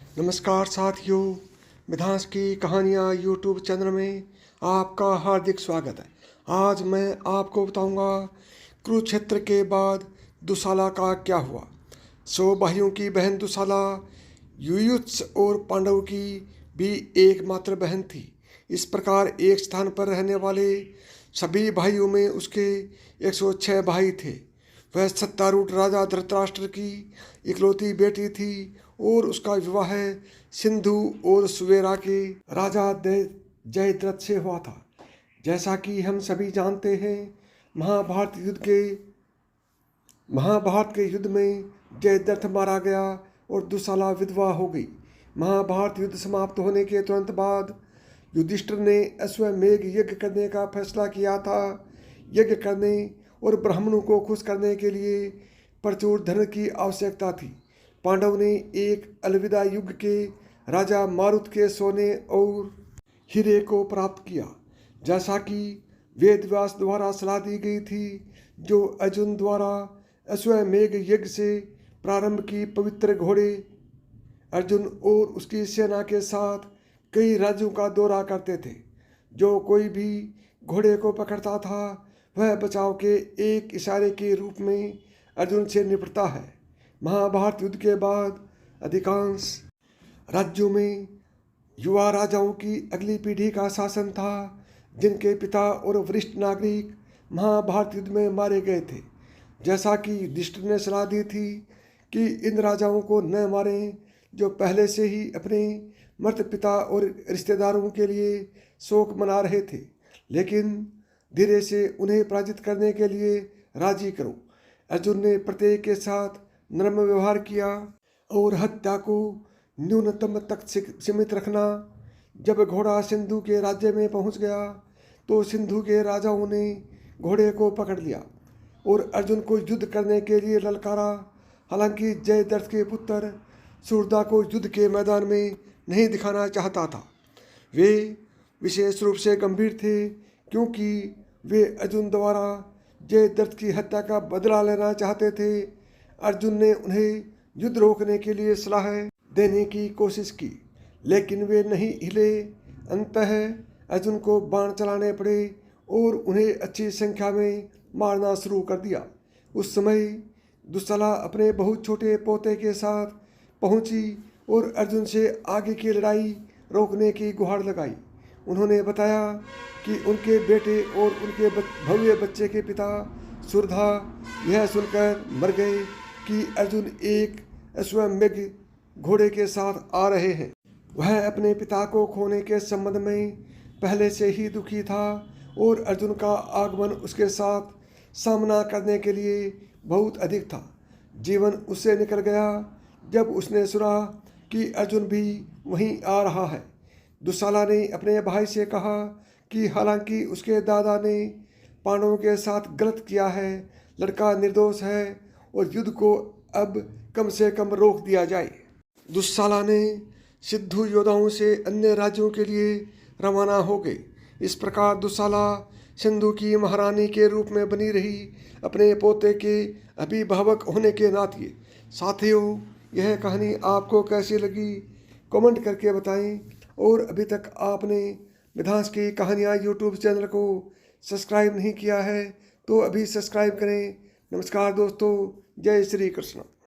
नमस्कार साथियों, मिधांस की कहानियाँ यूट्यूब चैनल में आपका हार्दिक स्वागत है। आज मैं आपको बताऊंगा कुरुक्षेत्र के बाद दुशाला का क्या हुआ। 100 भाइयों की बहन दुशाला युयुत्स और पांडव की भी एकमात्र बहन थी। इस प्रकार एक स्थान पर रहने वाले सभी भाइयों में उसके 106 भाई थे। वह सत्तारूढ़ राजा धृतराष्ट्र की इकलौती बेटी थी और उसका विवाह सिंधु और सुवेरा के राजा जयद्रथ से हुआ था। जैसा कि हम सभी जानते हैं, महाभारत के युद्ध में जयद्रथ मारा गया और दुशाला विधवा हो गई। महाभारत युद्ध समाप्त होने के तुरंत बाद युधिष्ठिर ने अश्वमेध यज्ञ करने का फैसला किया था। यज्ञ करने और ब्राह्मणों को खुश करने के लिए प्रचुर धन की आवश्यकता थी। पांडव ने एक अलविदा युग के राजा मारुत के सोने और हीरे को प्राप्त किया, जैसा कि वेदव्यास द्वारा सलाह दी गई थी, जो अर्जुन द्वारा अश्वमेध यज्ञ से प्रारंभ की पवित्र घोड़े। अर्जुन और उसकी सेना के साथ कई राज्यों का दौरा करते थे। जो कोई भी घोड़े को पकड़ता था, वह बचाव के एक इशारे के रूप में अर्जुन से निपटता है। महाभारत युद्ध के बाद अधिकांश राज्यों में युवा राजाओं की अगली पीढ़ी का शासन था, जिनके पिता और वरिष्ठ नागरिक महाभारत युद्ध में मारे गए थे। जैसा कि युधिष्ठिर ने सलाह दी थी कि इन राजाओं को न मारें, जो पहले से ही अपने मृत पिता और रिश्तेदारों के लिए शोक मना रहे थे, लेकिन धीरे से उन्हें पराजित करने के लिए राजी करो। अर्जुन ने प्रत्येक के साथ नर्म व्यवहार किया और हत्या को न्यूनतम तक सीमित रखना। जब घोड़ा सिंधु के राज्य में पहुंच गया, तो सिंधु के राजाओं ने घोड़े को पकड़ लिया और अर्जुन को युद्ध करने के लिए ललकारा। हालांकि जयद्रथ के पुत्र सूरदा को युद्ध के मैदान में नहीं दिखाना चाहता था। वे विशेष रूप से गंभीर थे, क्योंकि वे अर्जुन द्वारा जयद्रथ की हत्या का बदला लेना चाहते थे। अर्जुन ने उन्हें युद्ध रोकने के लिए सलाह देने की कोशिश की, लेकिन वे नहीं हिले। अंततः अर्जुन को बाण चलाने पड़े और उन्हें अच्छी संख्या में मारना शुरू कर दिया। उस समय दुशाला अपने बहुत छोटे पोते के साथ पहुंची और अर्जुन से आगे की लड़ाई रोकने की गुहार लगाई। उन्होंने बताया कि उनके बेटे और उनके भव्य बच्चे के पिता सुरधा यह सुनकर मर गए कि अर्जुन एक अश्वमेध घोड़े के साथ आ रहे हैं। वह अपने पिता को खोने के संबंध में पहले से ही दुखी था और अर्जुन का आगमन उसके साथ सामना करने के लिए बहुत अधिक था। जीवन उससे निकल गया जब उसने सुना कि अर्जुन भी वहीं आ रहा है। दुशाला ने अपने भाई से कहा कि हालांकि उसके दादा ने पांडवों के साथ गलत किया है, लड़का निर्दोष है और युद्ध को अब कम से कम रोक दिया जाए। दुशाला ने सिंधु योद्धाओं से अन्य राज्यों के लिए रवाना हो गए। इस प्रकार दुशाला सिंधु की महारानी के रूप में बनी रही, अपने पोते के अभिभावक होने के नाते। साथियों, यह कहानी आपको कैसी लगी कमेंट करके बताएं, और अभी तक आपने मिधांस की कहानियाँ यूट्यूब चैनल को सब्सक्राइब नहीं किया है तो अभी सब्सक्राइब करें। नमस्कार दोस्तों, जय श्री कृष्ण।